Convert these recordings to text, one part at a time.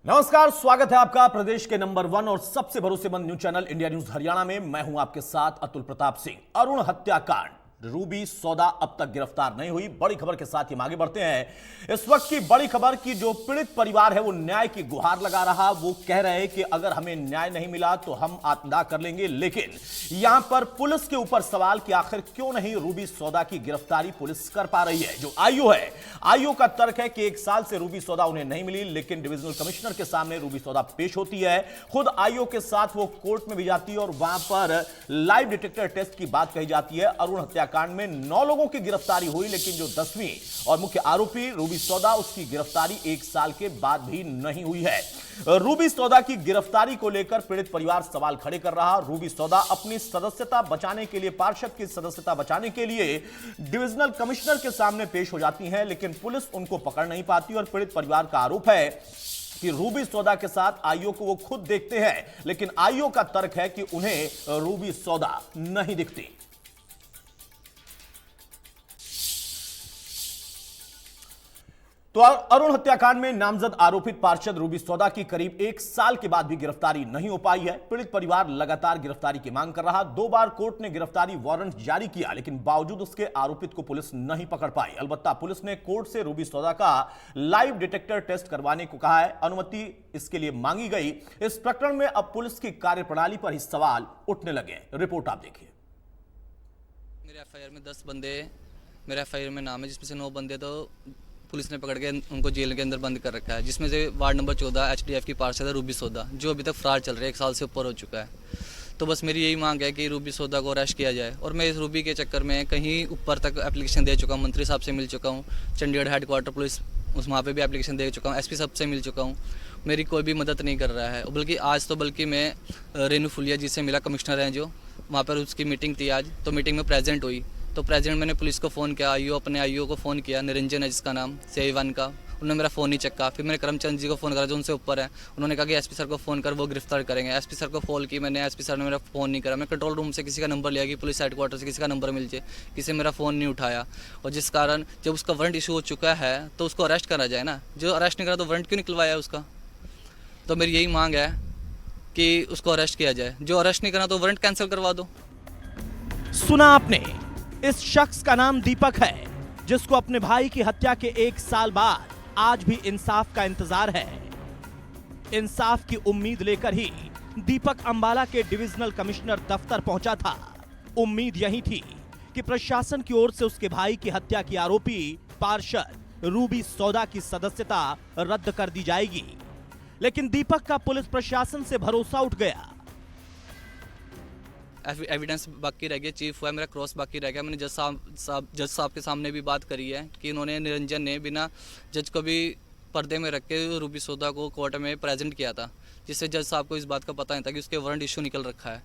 नमस्कार, स्वागत है आपका प्रदेश के नंबर 1 और सबसे भरोसेमंद news channel India news Haryana में। मैं हूं आपके साथ अतुल प्रताप सिंह। अरुण हत्याकांड, रूबी सौदा अब तक गिरफ्तार नहीं हुई। बड़ी खबर के साथ हम आगे बढ़ते हैं। इस वक्त की बड़ी खबर की जो पीड़ित परिवार है वो न्याय की गुहार लगा रहा। वो कह रहे हैं कि अगर हमें न्याय नहीं मिला तो हम आत्मदाह कर लेंगे। लेकिन यहां पर पुलिस के ऊपर सवाल कि आखिर क्यों नहीं रूबी सौदा की गिरफ्तारी पुलिस कर पा रही है। जो आईओ है, आईओ का तर्क है कि 1 साल से रूबी सौदा उन्हें नहीं मिली, लेकिन डिविजनल कमिश्नर के सामने रूबी सौदा पेश होती है। खुद आईओ के साथ वो कोर्ट में भी जाती है और वहां पर लाइव डिटेक्टर टेस्ट की बात कही जाती है। अरुण हत्याकांड में 9 लोगों की गिरफ्तारी हुई, लेकिन जो 10वीं और मुख्य आरोपी रूबी सौदा, उसकी गिरफ्तारी 1 साल के बाद भी नहीं हुई है। रूबी सौदा की गिरफ्तारी को लेकर पीड़ित परिवार सवाल खड़े कर रहा। रूबी सौदा अपनी सदस्यता बचाने के लिए, पार्षद की सदस्यता बचाने के लिए डिविजनल कमिश्नर के सामने पेश हो जाती हैं, लेकिन पुलिस उनको पकड़ नहीं पाती। और पीड़ित परिवार का आरोप है कि रूबी सौदा के साथ आईओ को वो खुद देखते हैं, लेकिन आईओ का तर्क है कि उन्हें रूबी सौदा नहीं दिखती। तो अरुण हत्याकांड में नामजद आरोपित पार्षद रूबी सौदा की करीब 1 साल के बाद भी गिरफ्तारी नहीं हो पाई है। पीड़ित परिवार लगातार गिरफ्तारी की मांग कर रहा। 2 बार कोर्ट ने गिरफ्तारी वारंट जारी किया, लेकिन बावजूद उसके आरोपित को पुलिस नहीं पकड़ पाई। अलबत्ता पुलिस ने कोर्ट से रूबी सौदा का लाइव डिटेक्टर टेस्ट करवाने को कहा है। अनुमति इसके लिए मांगी गई। इस प्रकरण में अब पुलिस की कार्यप्रणाली पर ही सवाल उठने लगे। रिपोर्ट आप देखिए। मेरे एफआईआर में 10 बंदे मेरे एफआईआर में नाम है, जिसमें से 9 बंदे तो पुलिस ने पकड़ के उनको जेल के अंदर बंद कर रखा है, जिसमें से वार्ड नंबर 14 एचडीएफ की पार्षद है रूबी सौदा, जो अभी तक फरार चल रही है। 1 साल से ऊपर हो चुका है। तो बस मेरी यही मांग है कि रूबी सौदा को अरेस्ट किया जाए। और मैं इस रूबी के चक्कर में कहीं ऊपर तक एप्लीकेशन दे चुका हूँ, मंत्री साहब से मिल चुका हूँ, चंडीगढ़ हेडक्वार्टर पुलिस वहाँ पे भी एप्लीकेशन दे चुका हूँ, एसपी साहब से मिल चुका हूँ। मेरी कोई भी मदद नहीं कर रहा है। बल्कि आज तो मैं रेनू फुलिया जी से मिला, कमिश्नर हैं जो, वहाँ पर उसकी मीटिंग थी आज, तो मीटिंग में प्रेजेंट हुई। तो प्रेजेंट मैंने पुलिस को फ़ोन किया, अपने आईओ को फ़ोन किया, निरंजन है जिसका नाम, CI1 का। उन्होंने मेरा फ़ोन नहीं चक्का। फिर मैंने करमचंद जी को फ़ोन करा जो उनसे ऊपर है। उन्होंने कहा कि एसपी सर को फ़ोन कर, वो गिरफ्तार करेंगे। एसपी सर को कॉल की मैंने, एसपी सर ने मेरा फ़ोन नहीं करा। मैं कंट्रोल रूम से किसी का नंबर लिया कि पुलिस हेडक्वार्टर से किसी का नंबर मिल जाए, किसी मेरा फ़ोन नहीं उठाया। और जिस कारण जब उसका वारंट इशू हो चुका है तो उसको अरेस्ट करा जाए ना। जो अरेस्ट नहीं करा तो वारंट क्यों निकलवाया उसका? तो मेरी यही मांग है कि उसको अरेस्ट किया जाए। जो अरेस्ट नहीं करा तो वारंट कैंसिल करवा दो। सुना आपने, इस शख्स का नाम दीपक है, जिसको अपने भाई की हत्या के 1 साल बाद आज भी इंसाफ का इंतजार है। इंसाफ की उम्मीद लेकर ही दीपक अंबाला के डिविजनल कमिश्नर दफ्तर पहुंचा था। उम्मीद यही थी कि प्रशासन की ओर से उसके भाई की हत्या की आरोपी पार्षद रूबी सौदा की सदस्यता रद्द कर दी जाएगी, लेकिन दीपक का पुलिस प्रशासन से भरोसा उठ गया। एविडेंस बाकी रह गया, चीफ हुआ, मेरा क्रॉस बाकी रह गया। मैंने जज साहब के सामने भी बात करी है कि इन्होंने, निरंजन ने, बिना जज को भी पर्दे में रख के रूबी सौदा को कोर्ट में प्रेजेंट किया था, जिससे जज साहब को इस बात का पता नहीं था कि उसके वारंट इशू निकल रखा है।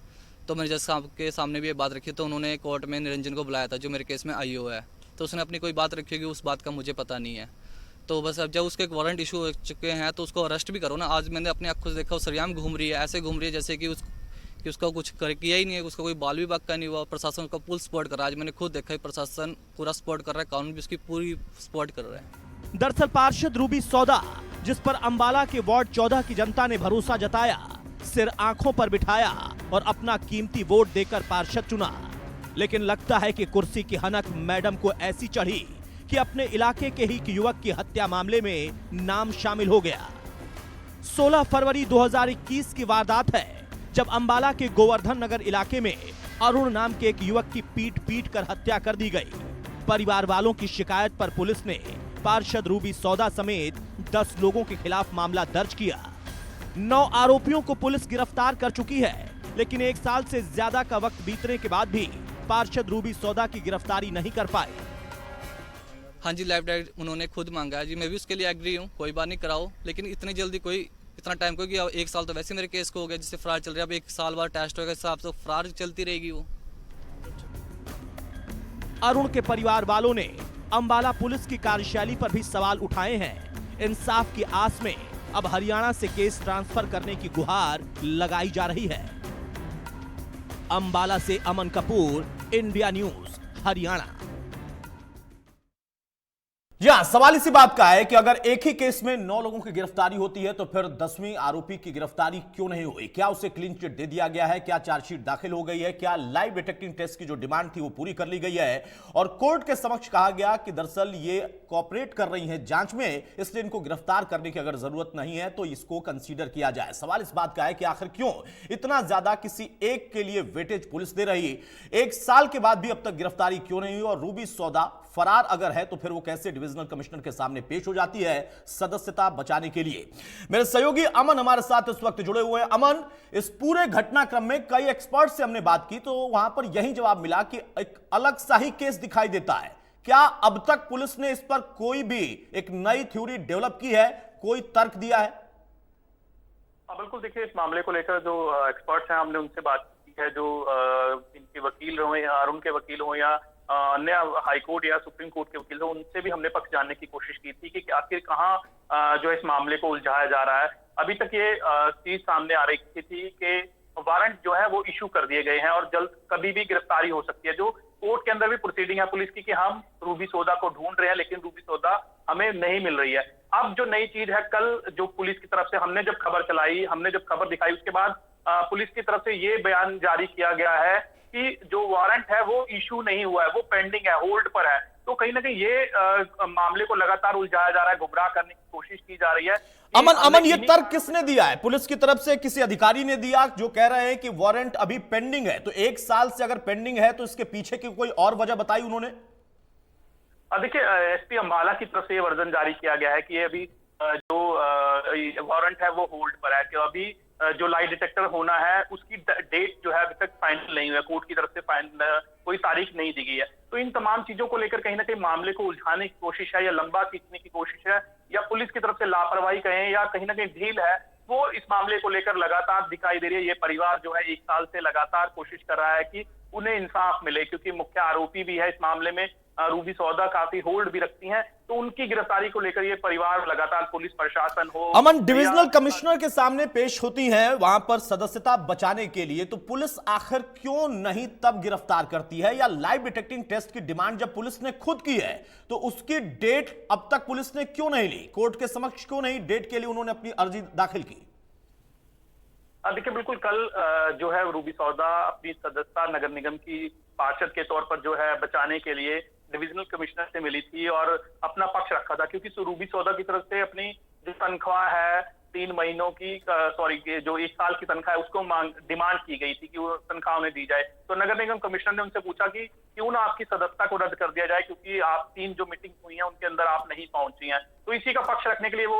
तो मैंने जज साहब के सामने भी ये बात रखी, तो उन्होंने कोर्ट में निरंजन को बुलाया था, जो मेरे केस में आईओ है। तो उसने अपनी कोई बात रखी होगी, उस बात का मुझे पता नहीं है। तो बस अब जब उसके वारंट इशू हो चुके हैं तो उसको अरेस्ट भी करो ना। आज मैंने अपनी आंखों से देखा, वो सरेआम घूम रही है, ऐसे घूम रही है जैसे कि उसका कुछ किया ही नहीं है, उसका कोई बाल भी बाका नहीं हुआ। प्रशासन उसका फुल सपोर्ट कर रहा है। आज मैंने खुद देखा है, प्रशासन पूरा सपोर्ट कर रहा है, कानून भी उसकी पूरी सपोर्ट कर रहा है। दरअसल पार्षद रूबी सौदा, जिस पर अंबाला के वार्ड 14 की जनता ने भरोसा जताया, सिर आंखों पर बिठाया और अपना कीमती वोट देकर पार्षद चुना, लेकिन लगता है कि कुर्सी की हनक मैडम को ऐसी चढ़ी कि अपने इलाके के ही युवक की हत्या मामले में नाम शामिल हो गया। 16 फरवरी 2021 की वारदात है, जब अंबाला के गोवर्धन नगर इलाके में अरुण नाम के एक युवक की पीट कर हत्या कर दी गई। परिवार वालों की शिकायत पर पुलिस ने पार्षद रूबी सौदा समेत 10 लोगों के खिलाफ मामला दर्ज किया। 9 आरोपियों को पुलिस गिरफ्तार कर चुकी है, लेकिन 1 साल से ज्यादा का वक्त बीतने के बाद भी पार्षद रूबी सौदा की गिरफ्तारी नहीं कर पाए। हाँ जी, लाइव डायरेक्ट उन्होंने खुद मांगा है जी, मैं भी उसके लिए एग्री हूँ, कोई बात नहीं कराओ, लेकिन इतनी जल्दी कोई इतना टाइम को कि 1 साल तो वैसे मेरे केस को हो गया, जिससे फरार चल रहा है। अब 1 साल बाद टेस्ट होगा, हिसाब से फरार चलती रहेगी वो। अरुण के परिवार वालों ने अंबाला पुलिस की कार्यशैली पर भी सवाल उठाए हैं। इंसाफ की आस में अब हरियाणा से केस ट्रांसफर करने की गुहार लगाई जा रही है। अंबाला से अमन कपूर, इंडिया न्यूज हरियाणा। जी हाँ, सवाल इसी बात का है कि अगर एक ही केस में 9 लोगों की गिरफ्तारी होती है तो फिर 10वीं आरोपी की गिरफ्तारी क्यों नहीं हुई? क्या उसे क्लीन चिट दे दिया गया है? क्या चार्जशीट दाखिल हो गई है? क्या लाइव डिटेक्टिंग टेस्ट की जो डिमांड थी वो पूरी कर ली गई है? और कोर्ट के समक्ष कहा गया कि दरअसल ये कोऑपरेट कर रही हैं जांच में, इसलिए इनको गिरफ्तार करने की अगर जरूरत नहीं है तो इसको कंसीडर किया जाए। सवाल इस बात का है कि आखिर क्यों इतना ज्यादा किसी एक के लिए वेटेज पुलिस दे रही? 1 साल के बाद भी अब तक गिरफ्तारी क्यों नहीं हुई? और रूबी सौदा फरार अगर है तो फिर वो कैसे डिविजनल कमिश्नर के सामने पेश हो जाती है सदस्यता बचाने के लिए? मेरे सहयोगी अमन हमारे साथ इस वक्त जुड़े हुए हैं। अमन, इस पूरे घटनाक्रम में कई एक्सपर्ट से हमने बात की तो वहां पर यही जवाब मिला कि एक अलग सा ही केस दिखाई देता है। क्या अब तक पुलिस ने इस पर कोई भी एक नई थ्योरी डेवलप की है, कोई तर्क दिया है? बिल्कुल, देखिए इस मामले को लेकर जो एक्सपर्ट्स हैं हमने उनसे बात की है, जो इनके वकील हो या अरुण के वकील हो या अन्य हाईकोर्ट या सुप्रीम कोर्ट के वकील हो, उनसे भी हमने पक्ष जानने की कोशिश की थी कि आखिर कहाँ जो इस मामले को उलझाया जा रहा है। अभी तक ये चीज सामने आ रही थी कि वारंट जो है वो इशू कर दिए गए हैं और जल्द कभी भी गिरफ्तारी हो सकती है। जो कोर्ट के अंदर भी प्रोसीडिंग है पुलिस की कि हम रूबी सौदा को ढूंढ रहे हैं लेकिन रूबी सौदा हमें नहीं मिल रही है। अब जो नई चीज है, कल जो पुलिस की तरफ से हमने जब खबर चलाई, हमने जब खबर दिखाई, उसके बाद पुलिस की तरफ से ये बयान जारी किया गया है कि जो वारंट है वो इशू नहीं हुआ है, वो पेंडिंग है, होल्ड पर है। तो कहीं ना कहीं ये मामले को लगातार उलझाया जा रहा है, गुमराह करने की कोशिश की जा रही है। अमन, ये तर्क किसने दिया है? पुलिस की तरफ से किसी अधिकारी ने दिया जो कह रहे हैं कि वारंट अभी पेंडिंग है? तो 1 साल से अगर पेंडिंग है तो इसके पीछे की कोई और वजह बताई उन्होंने? देखिए, एसपी अंबाला की तरफ से ये वर्जन जारी किया गया है कि अभी जो वारंट है वो होल्ड पर है, कि अभी जो लाई डिटेक्टर होना है उसकी डेट जो है अभी तक फाइनल नहीं हुआ, कोर्ट की तरफ से फाइनल कोई तारीख नहीं दी गई है। तो इन तमाम चीजों को लेकर कहीं ना कहीं मामले को उलझाने की कोशिश है या लंबा खींचने की कोशिश है, या पुलिस की तरफ से लापरवाही कहें या कहीं ना कहीं ढील है, वो इस मामले को लेकर लगातार दिखाई दे रही है। ये परिवार जो है 1 साल से लगातार कोशिश कर रहा है कि उन्हें इंसाफ मिले, क्योंकि मुख्य आरोपी भी है इस मामले में, रूबी सौदा काफी होल्ड भी रखती हैं, तो उनकी गिरफ्तारी को लेकर ये परिवार लगातार पुलिस प्रशासन हो। अमन, डिविजनल कमिश्नर के सामने पेश होती हैं वहां पर सदस्यता बचाने के लिए, तो पुलिस आखिर क्यों नहीं तब गिरफ्तार करती है? या लाइव डिटेक्टिंग टेस्ट की डिमांड जब पुलिस ने खुद की है तो उसकी डेट अब तक पुलिस ने क्यों नहीं ली? कोर्ट के समक्ष क्यों नहीं डेट के लिए उन्होंने अपनी अर्जी दाखिल की? देखिए, बिल्कुल कल जो है रूबी सौदा अपनी सदस्यता नगर निगम की पार्षद के तौर पर जो है बचाने के लिए डिविजनल कमिश्नर से मिली थी और अपना पक्ष रखा था, क्योंकि रूबी सौदा की तरफ से अपनी जो तनख्वाह है 3 महीनों की, जो 1 साल की तनख्वाह है उसको डिमांड की गई थी कि वो तनख्वाह उन्हें दी जाए। तो नगर निगम कमिश्नर ने उनसे पूछा कि क्यों ना आपकी सदस्यता को रद्द कर दिया जाए, क्योंकि आप 3 जो मीटिंग हुई है उनके अंदर आप नहीं पहुंची हैं। तो इसी का पक्ष रखने के लिए वो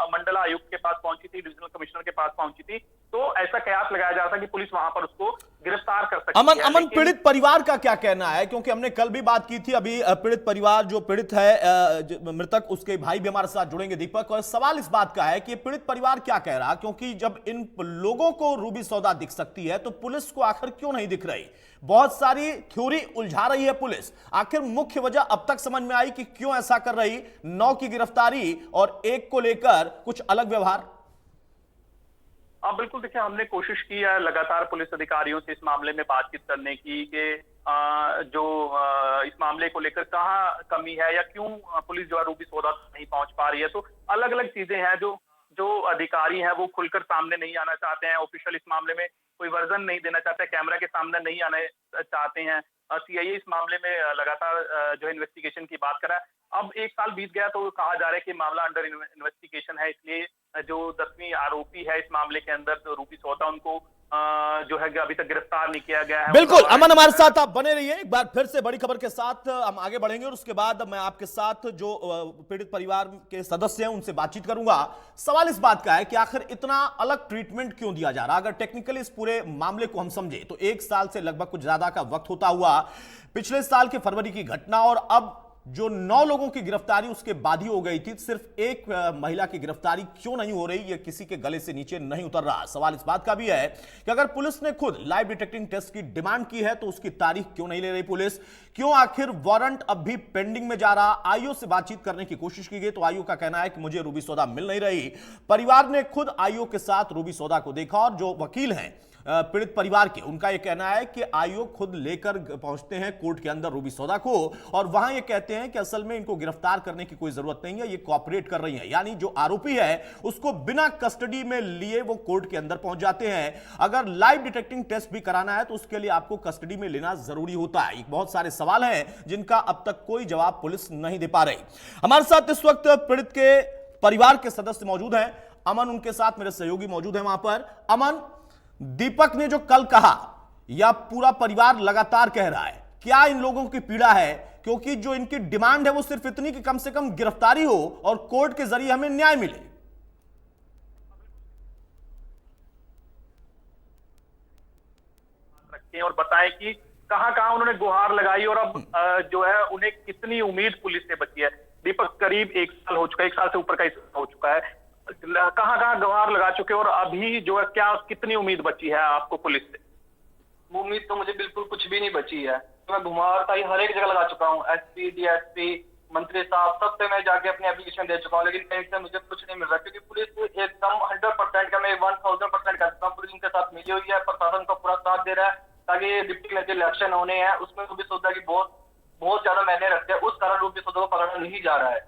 मंडला आयुक्त के पास पहुंची थी, डिविजनल कमिश्नर के पास पहुंची थी। तो ऐसा कयास लगाया जा रहा था कि पुलिस वहां पर उसको गिरफ्तार कर सकती है। अमन, पीड़ित परिवार का क्या कहना है? क्योंकि हमने कल भी बात की थी, अभी पीड़ित परिवार जो पीड़ित है मृतक, उसके भाई भी हमारे साथ जुड़ेंगे दीपक, और सवाल इस बात का है कि पीड़ित परिवार क्या कह रहा, क्योंकि जब इन लोगों को रूबी सौदा दिख सकती है तो पुलिस को आखिर क्यों नहीं दिख रही? बहुत सारी थ्योरी उलझा रही है पुलिस, आखिर मुख्य वजह अब तक समझ में आई कि क्यों ऐसा कर रही? 9 की गिरफ्तारी और 1 को लेकर कुछ अलग व्यवहार। बिल्कुल, देखिए हमने कोशिश की है लगातार पुलिस अधिकारियों से इस मामले में बातचीत करने की कि जो इस मामले को लेकर कहाँ कमी है या क्यों पुलिस जो है रूबी सौदा नहीं पहुंच पा रही है। तो अलग अलग चीजें हैं जो अधिकारी हैं वो खुलकर सामने नहीं आना चाहते हैं, ऑफिशियल इस मामले में कोई वर्जन नहीं देना चाहते, कैमरा के सामने नहीं आने चाहते हैं। सीआईए इस मामले में लगातार जो इन्वेस्टिगेशन की बात कर रहा है। अब 1 साल बीत गया तो कहा जा रहा है कि मामला अंडर इन्वेस्टिगेशन है, इसलिए जो 10वीं आरोपी है इस मामले के अंदर तो रूबी सौदा, उनको जो है अभी तक गिरफ्तार नहीं किया गया है। बिल्कुल अमन, हमारे साथ आप बने रहिए। एक बार फिर से बड़ी खबर के साथ हम आगे बढ़ेंगे और उसके बाद मैं आपके साथ जो पीड़ित परिवार के सदस्य हैं उनसे बातचीत करूंगा। सवाल इस बात का है कि आखिर इतना अलग ट्रीटमेंट क्यों दिया जा रहा है? अगर टेक्निकली इस पूरे मामले को हम समझे तो 1 साल से लगभग कुछ ज्यादा का वक्त होता हुआ पिछले साल के फरवरी की घटना, और अब जो 9 लोगों की गिरफ्तारी उसके बाद ही हो गई थी, सिर्फ एक महिला की गिरफ्तारी क्यों नहीं हो रही? ये किसी के गले से नीचे नहीं उतर रहा। सवाल इस बात का भी है कि अगर पुलिस ने खुद लाइव डिटेक्टिंग टेस्ट की डिमांड की है तो उसकी तारीख क्यों नहीं ले रही पुलिस? क्यों आखिर वारंट अब भी पेंडिंग में जा रहा? आईओ से बातचीत करने की कोशिश की गई तो आईओ का कहना है कि मुझे रूबी सौदा मिल नहीं रही। परिवार ने खुद आईओ के साथ रूबी सौदा को देखा और जो वकील हैं पीड़ित परिवार के, उनका यह कहना है कि आयोग खुद लेकर पहुंचते हैं कोर्ट के अंदर रूबी सौदा को, और वहां ये कहते हैं कि असल में इनको गिरफ्तार करने की कोई जरूरत नहीं है, ये कोऑपरेट कर रही हैं। यानी जो आरोपी है उसको बिना कस्टडी में लिए वो कोर्ट के अंदर पहुंच जाते हैं। अगर लाइव डिटेक्टिंग टेस्ट भी कराना है तो उसके लिए आपको कस्टडी में लेना जरूरी होता है। बहुत सारे सवाल हैं जिनका अब तक कोई जवाब पुलिस नहीं दे पा रही। हमारे साथ इस वक्त पीड़ित के परिवार के सदस्य मौजूद हैं। अमन उनके साथ, मेरे सहयोगी मौजूद हैं वहां पर। अमन, दीपक ने जो कल कहा या पूरा परिवार लगातार कह रहा है, क्या इन लोगों की पीड़ा है? क्योंकि जो इनकी डिमांड है वो सिर्फ इतनी कि कम से कम गिरफ्तारी हो और कोर्ट के जरिए हमें न्याय मिले। और बताएं कि कहां-कहां उन्होंने गुहार लगाई और अब जो है उन्हें कितनी उम्मीद पुलिस से बची है। दीपक, करीब 1 साल हो चुका है, 1 साल से ऊपर का हो चुका है, कहां-कहां गुहार लगा चुके और अभी जो है क्या कितनी उम्मीद बची है आपको पुलिस से? उम्मीद तो मुझे बिल्कुल कुछ भी नहीं बची है। मैं घुमार का हर एक जगह लगा चुका हूँ, एसपी, डीएसपी, मंत्री साहब, सबसे मैं जाके अपनी एप्लीकेशन दे चुका हूँ, लेकिन कहीं से मुझे कुछ नहीं मिल रहा, क्योंकि पुलिस एकदम 100% का, मैं 1000% कर सकता हूँ, पुलिस उनके साथ मिली हुई है, प्रशासन का पूरा साथ दे रहा है, ताकि डिप्टी कलेक्टर इलेक्शन होने हैं उसमें रूबी सौदा की बहुत ज्यादा मायने रखते हैं, उस कारण रूबी सौदा को पकड़ा नहीं जा रहा है।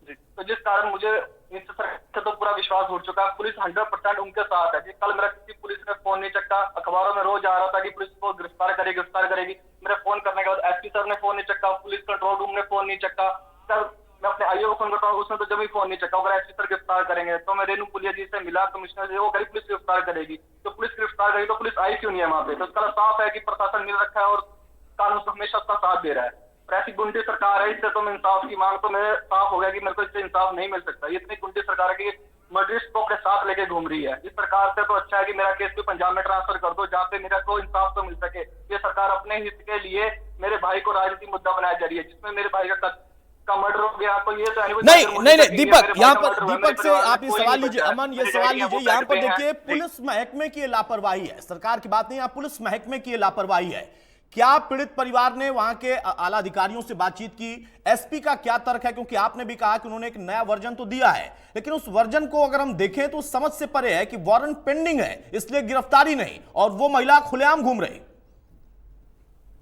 तो जिस कारण मुझे इससे तो पूरा विश्वास उठ चुका है, पुलिस 100% उनके साथ है। कल मेरा किसी पुलिस ने फोन नहीं चक्का, अखबारों में रोज आ रहा था कि पुलिस को गिरफ्तार करेगी। मेरे फोन करने के बाद एसपी सर ने फोन नहीं चक्का, पुलिस कंट्रोल रूम ने फोन नहीं चक्का, सर मैं अपने आईओ को फोन करता हूँ, उसने तो जब भी फोन नहीं चक्का। अगर एसपी सर गिरफ्तार करेंगे तो मैं रेणु पुलिया जी से मिला, कमिश्नर जी, वो करीब पुलिस गिरफ्तार करेगी, तो पुलिस गिरफ्तार करेगी तो पुलिस आई क्यों नहीं है वहां पे? तो इसका साफ है कि प्रशासन मिल रखा है और कानून तो हमेशा उसका साथ दे रहा है। ऐसी गुंडी सरकार है, इससे तो मैं इंसाफ की मांग, तो मेरे साफ हो गया कि मेरे को इससे इंसाफ नहीं मिल सकता। इतनी गुंडी सरकार है कि मर्डरिस्ट को अपने साथ लेके घूम रही है। इस सरकार से तो अच्छा है कि मेरा केस को पंजाब में ट्रांसफर कर दो, जहाँ पे मेरा को इंसाफ तो मिल सके। ये सरकार अपने हित के लिए मेरे भाई को राजनीतिक मुद्दा बनाया जा रही है, जिसमें मेरे भाई का मर्डर हो गया, तो ये तो नहीं दीपक, यहाँ पर दीपक से आप ये सवाल लीजिए, अमन ये सवाल लीजिए, यहाँ पर देखिए पुलिस महकमे की लापरवाही है, सरकार की बात नहीं, यहाँ पुलिस महकमे की लापरवाही है। क्या पीड़ित परिवार ने वहां के आला अधिकारियों से बातचीत की? एसपी का क्या तर्क है? क्योंकि आपने भी कहा कि उन्होंने एक नया वर्जन तो दिया है, लेकिन उस वर्जन को अगर हम देखें तो समझ से परे है कि वारंट पेंडिंग है, इसलिए गिरफ्तारी नहीं, और वो महिला खुलेआम घूम रही।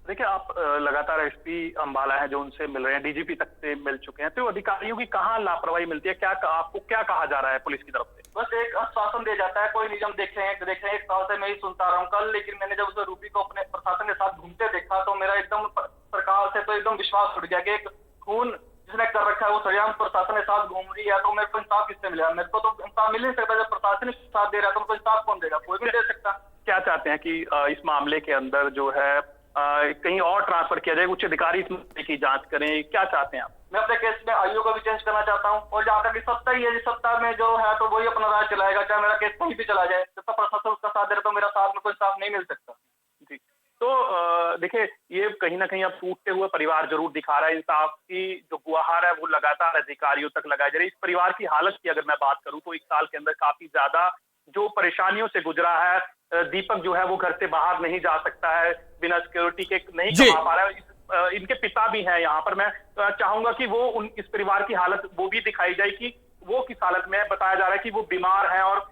देखिए, आप लगातार एसपी अंबाला है जो उनसे मिल रहे हैं, डीजीपी तक से मिल चुके हैं, तो अधिकारियों की कहाँ लापरवाही मिलती है? क्या आपको क्या कहा जा रहा है पुलिस की तरफ से? बस एक आश्वासन दिया जाता है, कोई नियम देख रहे हैं, 1 साल से मैं ही सुनता रहा हूँ कल, लेकिन मैंने जब उस रूबी को अपने प्रशासन के साथ घूमते देखा तो मेरा एकदम सरकार से तो एकदम विश्वास उठ गया कि एक खून जिसने कर रखा है वो सरेआम प्रशासन के साथ घूम रही है, तो मेरे को इंसाफ किससे मिलेगा? मेरे को तो इंसाफ मिल नहीं सकता, जब प्रशासन साथ दे रहा है तो मेरे को इंसाफ कौन देगा? कोई भी दे सकता। क्या चाहते हैं कि इस मामले के अंदर जो है कहीं और ट्रांसफर किया जाए, उच्च अधिकारी इस मामले की जांच करें, क्या चाहते हैं आप? मैं अपने केस में आईओ को भी चेंज करना चाहता हूं, और जहां तक कि सत्ता ही है, जिस सत्ता में जो है तो वही अपना राज चलाएगा, चाहे मेरा केस कहीं भी चला जाए, जब तक प्रशासन उसका साथ दे रहा तो मेरा साथ में कोई इंसाफ नहीं मिल सकता। जी, तो देखिए, ये कहीं ना कहीं अब टूटते हुए परिवार जरूर दिखा रहा है। इंसाफ की जो गुहार है वो लगातार अधिकारियों तक लगाई जा रही है। इस परिवार की हालत की अगर मैं बात करूं तो 1 साल के अंदर काफी ज्यादा जो परेशानियों से गुजरा है। दीपक जो है वो घर से बाहर नहीं जा सकता है, बिना सिक्योरिटी के नहीं कमा पा रहा है। इनके पिता भी हैं यहाँ पर। मैं चाहूंगा कि वो इस परिवार की हालत वो भी दिखाई जाए कि वो किस हालत में है। बताया जा रहा है कि वो बीमार हैं और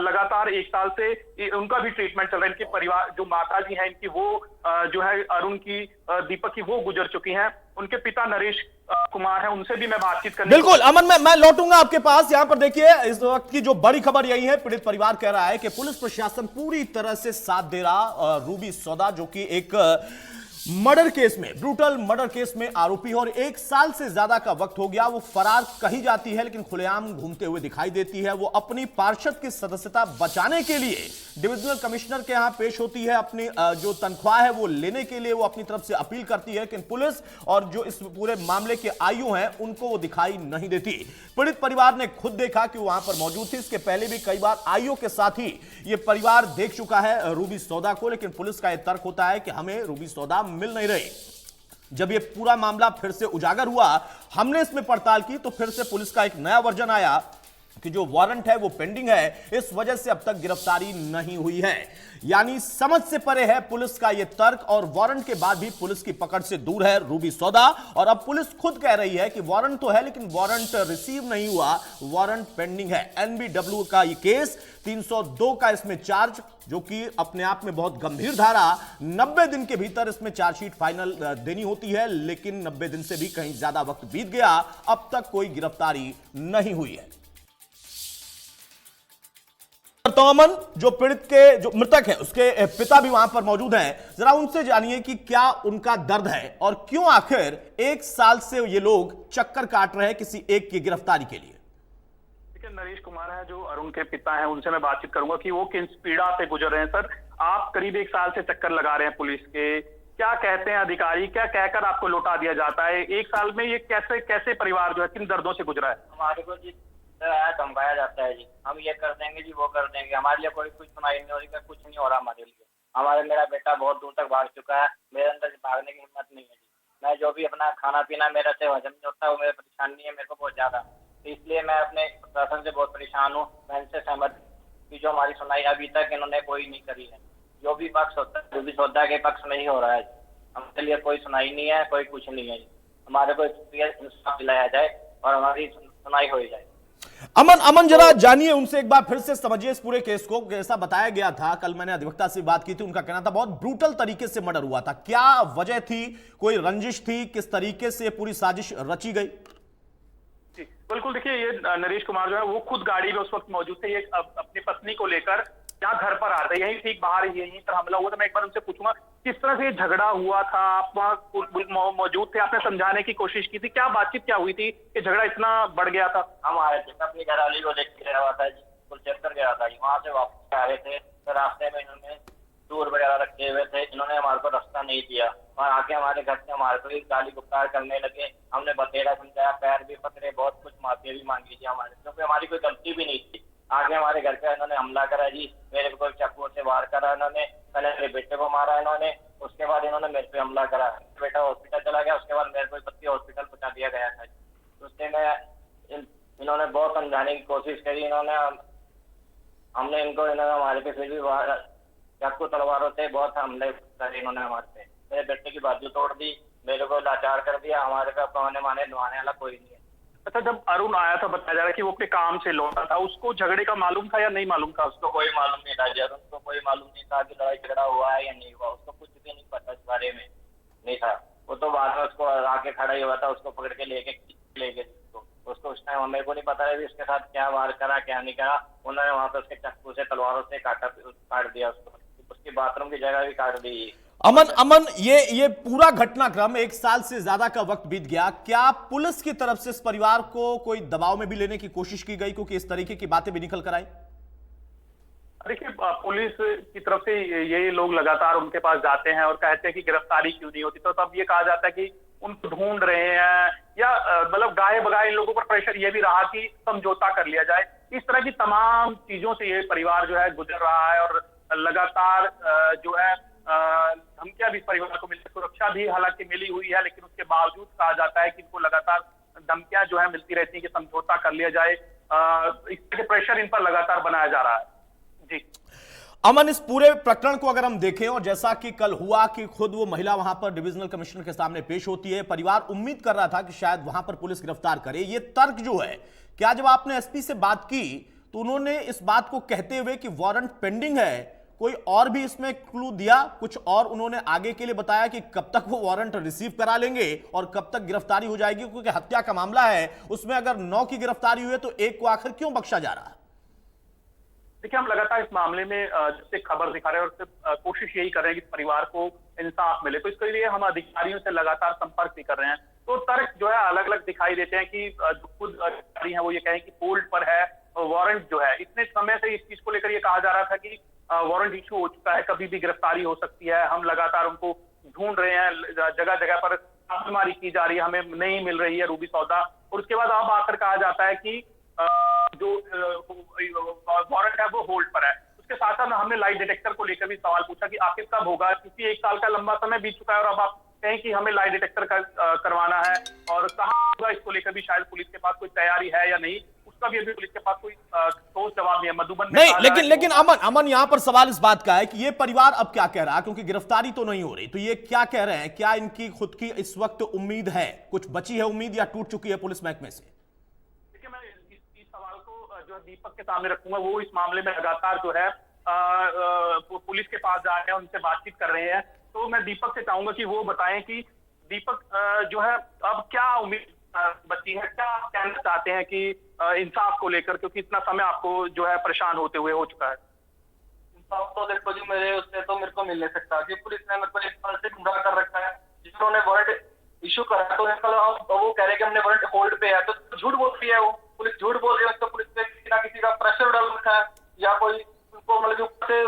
लगातार 1 साल से उनका भी ट्रीटमेंट चल रहा है। इनके परिवार जो माता जी हैं इनकी, वो जो है अरुण की, दीपक की, वो गुजर चुकी हैं। उनके पिता नरेश कुमार हैं, उनसे भी मैं बातचीत करने बिल्कुल अमन, मैं लौटूंगा आपके पास। यहां पर देखिए, इस वक्त की जो बड़ी खबर यही है, पीड़ित परिवार कह रहा है कि पुलिस प्रशासन पूरी तरह से साथ दे रहा। रूबी सौदा जो कि एक मर्डर केस में, ब्रूटल मर्डर केस में आरोपी है और 1 साल से ज्यादा का वक्त हो गया। वो फरार कही जाती है लेकिन खुलेआम घूमते हुए दिखाई देती है। वो अपनी पार्षद की सदस्यता बचाने के लिए डिविजनल कमिश्नर के यहां पेश होती है। अपनी जो तनख्वाह है वो लेने के लिए वो अपनी तरफ से अपील करती है, लेकिन पुलिस और जो इस पूरे मामले के आईओ हैं उनको वो दिखाई नहीं देती। पीड़ित परिवार ने खुद देखा कि वहां पर मौजूद थी। इसके पहले भी कई बार आईओ के साथ ही ये परिवार देख चुका है रूबी सौदा को, लेकिन पुलिस का यह तर्क होता है कि हमें रूबी सौदा मिल नहीं रही। जब ये पूरा मामला फिर से उजागर हुआ, हमने इसमें पड़ताल की तो फिर से पुलिस का एक नया वर्जन आया कि जो वारंट है वो पेंडिंग है, इस वजह से अब तक गिरफ्तारी नहीं हुई है। यानी समझ से परे है पुलिस का यह तर्क, और वारंट के बाद भी पुलिस की पकड़ से दूर है रूबी सौदा। और अब पुलिस खुद कह रही है कि वारंट तो है लेकिन वारंट रिसीव नहीं हुआ, वारंट पेंडिंग है। एनबीडब्ल्यू का यह केस 302 का इसमें चार्ज, जो कि अपने आप में बहुत गंभीर धारा, 90 दिन के भीतर इसमें चार्जशीट फाइनल देनी होती है, लेकिन 90 दिन से भी कहीं ज्यादा वक्त बीत गया, अब तक कोई गिरफ्तारी नहीं हुई है। तो अमन, जो पीड़ित के जो मृतक है उसके पिता भी वहां पर मौजूद हैं, जरा उनसे जानिए कि क्या उनका दर्द है और क्यों आखिर 1 साल से ये लोग चक्कर काट रहे हैं किसी एक की गिरफ्तारी के लिए। देखिए, नरेश कुमार है जो अरुण के पिता हैं, उनसे मैं बातचीत करूंगा कि वो किस पीड़ा से गुजर रहे हैं। सर, आप करीब 1 साल से चक्कर लगा रहे हैं पुलिस के, क्या कहते हैं अधिकारी, क्या कहकर आपको लौटा दिया जाता है? 1 साल में ये कैसे परिवार जो है किन दर्दों से गुजरा है? हमारे को जी धमकाया जाता है जी, हम ये कर देंगे जी, वो कर देंगे। हमारे लिए कोई कुछ सुनाई नहीं हो रही, कुछ नहीं हो रहा हमारे लिए। मेरा बेटा बहुत दूर तक भाग चुका है, मेरे अंदर से भागने की हिम्मत नहीं है जी। मैं जो भी अपना खाना पीना मेरे से हजम नहीं होता, वो मेरी परेशानी है मेरे को बहुत ज्यादा। तो इसलिए मैं अपने प्रशासन से बहुत परेशान हूँ। मैं इनसे सहमत कि जो हमारी सुनाई अभी तक इन्होंने कोई नहीं करी है। जो भी पक्ष होता है रूबी सौदा के पक्ष में ही हो रहा है। हमारे लिए कोई सुनाई नहीं है, कोई कुछ नहीं है। हमारे को इंसाफ दिलाया जाए और हमारी सुनाई हो जाए। अमन जरा जानिए उनसे एक बार फिर से, समझिए इस पूरे केस को। जैसा बताया गया था, कल मैंने अधिवक्ता से बात की थी, उनका कहना था बहुत ब्रूटल तरीके से मर्डर हुआ था। क्या वजह थी, कोई रंजिश थी, किस तरीके से पूरी साजिश रची गई? जी बिल्कुल, देखिए ये नरेश कुमार जो है वो खुद गाड़ी में उस वक्त मौजूद थे, ये अपनी पत्नी को लेकर यहाँ घर पर आते, यही ठीक बाहर यहीं पर हमला हुआ था। मैं एक बार उनसे पूछूंगा किस तरह से ये झगड़ा हुआ था, आप वहाँ मौजूद थे, आपने समझाने की कोशिश की थी, क्या बातचीत क्या हुई थी कि झगड़ा इतना बढ़ गया था? हम आए थे अपनी घरवाली को लेकर गया हुआ था जी, कुलचेतर गया था जी, वहाँ से वापस आ रहे थे तो रास्ते में इन्होंने दूर वगैरह रखे हुए थे, इन्होंने हमारे को रास्ता नहीं दिया और आके हमारे घर से हमारे को गाली गुफ्तार करने लगे। हमने बतेरा समझाया, पैर भी पकड़े, बहुत कुछ माफी भी मांगी थी हमारे, क्योंकि हमारी कोई गलती भी नहीं थी। आगे हमारे घर पे इन्होंने हमला करा जी, मेरे को चाकू से वार करा इन्होंने, पहले मेरे बेटे को मारा इन्होंने, उसके बाद इन्होंने मेरे पे हमला करा। बेटा हॉस्पिटल चला गया, उसके बाद मेरे को बच्ची हॉस्पिटल पहुंचा दिया गया था। उससे मैं इन्होंने बहुत समझाने की कोशिश करी, हमने इनको हमारे पे फिर भी चाकू तलवारों से बहुत हमले करे इन्होंने हमारे पे। मेरे बेटे की बाजू तोड़ दी, मेरे को लाचार कर दिया। हमारे पे कमाने माने नुआने वाला कोई नहीं है। अच्छा, जब अरुण आया था बताया जा रहा है कि वो अपने काम से लौटा था, उसको झगड़े का मालूम था या नहीं मालूम था? उसको कोई मालूम नहीं था जी, उनको कोई मालूम नहीं था कि लड़ाई झगड़ा हुआ है या नहीं हुआ, उसको कुछ भी नहीं पता, इस बारे में नहीं था। वो तो बाद में उसको आके खड़ा ही हुआ था, उसको पकड़ के लेके उसको उस टाइम मेरे को नहीं पता है उसके साथ क्या वार करा क्या नहीं करा। उन्होंने वहां पे उसके चाकू से तलवारों से काट दिया उसको, उसकी बाथरूम की जगह भी काट दी। अमन ये पूरा घटनाक्रम 1 साल से ज्यादा का वक्त बीत गया, क्या पुलिस की तरफ से इस परिवार को कोई दबाव में भी लेने की कोशिश की गई, क्योंकि इस तरीके की बातें भी निकल कर आई? देखिए, पुलिस की तरफ से ये लोग लगातार उनके पास जाते हैं और कहते हैं कि गिरफ्तारी क्यों नहीं होती, तो तब ये कहा जाता है कि उनको ढूंढ रहे हैं, या मतलब गाये बगाए इन लोगों पर प्रेशर ये भी रहा कि समझौता कर लिया जाए। इस तरह की तमाम चीजों से ये परिवार जो है गुजर रहा है और लगातार जो है धमकियां भी परिवार को मिलती, सुरक्षा भी हालांकि मिली हुई है, लेकिन उसके बावजूद कहा जाता है कि इनको लगातार धमकियां जो है मिलती रहती है कि समझौता कर लिया जाए। इस तरह के प्रेशर इन पर लगातार बनाया जा रहा है। जी अमन, इस पूरे प्रकरण को अगर हम देखें, और जैसा कि कल हुआ कि खुद वो महिला वहां पर डिविजनल कमिश्नर के सामने पेश होती है, परिवार उम्मीद कर रहा था कि शायद वहां पर पुलिस गिरफ्तार करे। ये तर्क जो है, क्या जब आपने एसपी से बात की तो उन्होंने इस बात को कहते हुए कि वारंट पेंडिंग है, कोई और भी इसमें क्लू दिया, कुछ और उन्होंने आगे के लिए बताया कि कब तक वो वारंट रिसीव करा लेंगे और कब तक गिरफ्तारी हो जाएगी? क्योंकि हत्या का मामला है, उसमें अगर 9 की गिरफ्तारी हुई है तो 1 को आखिर क्यों बख्शा जा रहा है? देखिए, हम लगातार इस मामले में जैसे खबर दिखा रहे हैं और कोशिश यही कर रहे हैं कि परिवार को इंसाफ मिले, तो इसके लिए हम अधिकारियों से लगातार संपर्क भी कर रहे हैं। तो तर्क जो है अलग अलग दिखाई देते हैं कि जो खुद अधिकारी हैं वो ये कहें कि होल्ड पर है वारंट जो है। इतने समय से इस चीज को लेकर ये कहा जा रहा था कि वारंट इशू हो चुका है, कभी भी गिरफ्तारी हो सकती है, हम लगातार उनको ढूंढ रहे हैं, जगह जगह पर छापेमारी की जा रही है, हमें नहीं मिल रही है रूबी सौदा। और उसके बाद अब आकर कहा जाता है कि जो वारंट है वो होल्ड पर है। उसके साथ साथ हमने लाइट डिटेक्टर को लेकर भी सवाल पूछा कि आखिर कब होगा, क्योंकि 1 साल का लंबा समय बीत चुका है और अब आप कहें कि हमें लाइट डिटेक्टर करवाना है और कहाँ होगा, इसको लेकर भी शायद पुलिस के पास कोई तैयारी है या नहीं, उस उसका भी अभी पुलिस के पास कोई ठोस जवाब नहीं है। मधुबन में नहीं, कहा जा रहा है लेकिन कि लेकिन अमन यहां पर सवाल इस बात का है कि ये परिवार अब क्या कह रहा है, क्योंकि गिरफ्तारी तो नहीं हो रही, तो ये क्या कह रहे हैं? क्या इनकी खुद की इस वक्त उम्मीद है, कुछ बची है उम्मीद, या टूट चुकी है पुलिस महकमे से? देखिए, मैं इस सवाल को जो है दीपक के सामने रखूंगा। वो इस मामले में लगातार जो है पुलिस के पास जा रहे हैं, उनसे बातचीत कर रहे हैं। तो मैं दीपक से चाहूंगा कि वो बताएं कि दीपक जो है अब क्या उम्मीद बची है, क्या कहना चाहते हैं कि इंसाफ को लेकर, क्योंकि इतना समय आपको जो है परेशान होते हुए हो चुका है। इंसाफ तो देखो जी, मेरे उससे तो मेरे को मिल नहीं सकता कि पुलिस ने मेरे को 1 साल से गुमराह कर रखा है। जिन्होंने वारंट इशू करा है तो वो कह रहे हैं कि हमने वारंट होल्ड पे है, तो झूठ बोल रही है वो। पुलिस झूठ बोल रही है, तो पुलिस पे किसी ना किसी का प्रेशर डाल रखा है, या कोई उनको मतलब ऊपर से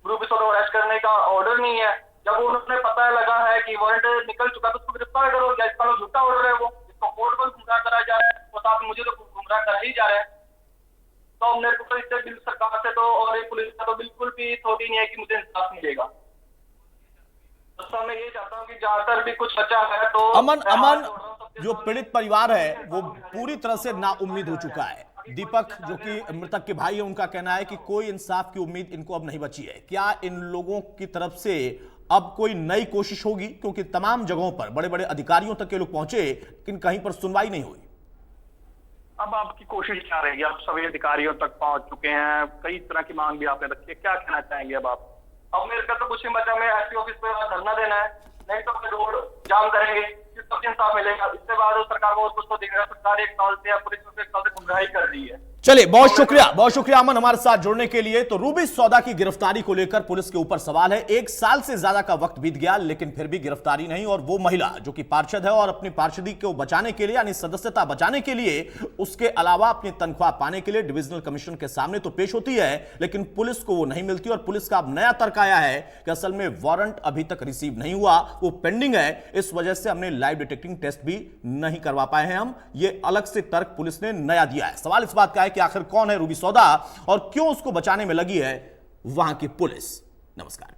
रूबी सोदा अरेस्ट करने का ऑर्डर नहीं है। जब उन्होंने पता लगा है कि वारंट निकल चुका तो उसको गिरफ्तार करो, या इसका झूठा ऑर्डर है वो, इसको कोर्ट को गुमराह करा जा रहा है, और साथ में मुझे तो गुमराह करा ही जा रहा है। तो मेरे को तो इससे सरकार से तो और पुलिस का तो बिल्कुल भी थोड़ी नहीं है कि मुझे इंसाफ मिलेगा। तो मैं ये चाहता हूँ कि ज्यादातर भी कुछ बचा है तो अमन जो पीड़ित परिवार है वो पूरी तरह से नाउम्मीद हो चुका है। दीपक जो कि मृतक के भाई है, उनका कहना है कि कोई इंसाफ की उम्मीद इनको अब नहीं बची है। क्या इन लोगों की तरफ से अब कोई नई कोशिश होगी, क्योंकि तमाम जगहों पर बड़े बड़े अधिकारियों तक के लोग पहुंचे लेकिन कहीं पर सुनवाई नहीं हुई? अब आपकी कोशिश क्या रहेगी? आप सभी अधिकारियों तक पहुंच चुके हैं, कई तरह की मांग भी आपने रखी है, क्या कहना चाहेंगे अब आप? अब मेरे का तो कुछ नहीं बचा, मैं एसपी ऑफिस पे धरना देना है, नहीं तो फिर रोड जाम करेंगे, फिर तब इंसाफ मिलेगा। इसके बाद सरकार को और कुछ तो दिखेगा। सरकार 1 साल से या पुलिस ने 1 साल से गुमराही कर दी है। चलिए, बहुत शुक्रिया अमन हमारे साथ जुड़ने के लिए। तो रूबी सौदा की गिरफ्तारी को लेकर पुलिस के ऊपर सवाल है। 1 साल से ज्यादा का वक्त बीत गया लेकिन फिर भी गिरफ्तारी नहीं, और वो महिला जो कि पार्षद है और अपनी पार्षदी को बचाने के लिए, यानी सदस्यता बचाने के लिए, उसके अलावा अपनी तनख्वाह पाने के लिए डिविजनल कमिश्नर के सामने तो पेश होती है, लेकिन पुलिस को वो नहीं मिलती। और पुलिस का अब नया तर्क आया है कि असल में वारंट अभी तक रिसीव नहीं हुआ, वो पेंडिंग है, इस वजह से हमने लाइव डिटेक्टिंग टेस्ट भी नहीं करवा पाए हैं हम। ये अलग से तर्क पुलिस ने नया दिया है। सवाल इस बात का है कि आखिर कौन है रूबी सौदा और क्यों उसको बचाने में लगी है वहां की पुलिस। नमस्कार।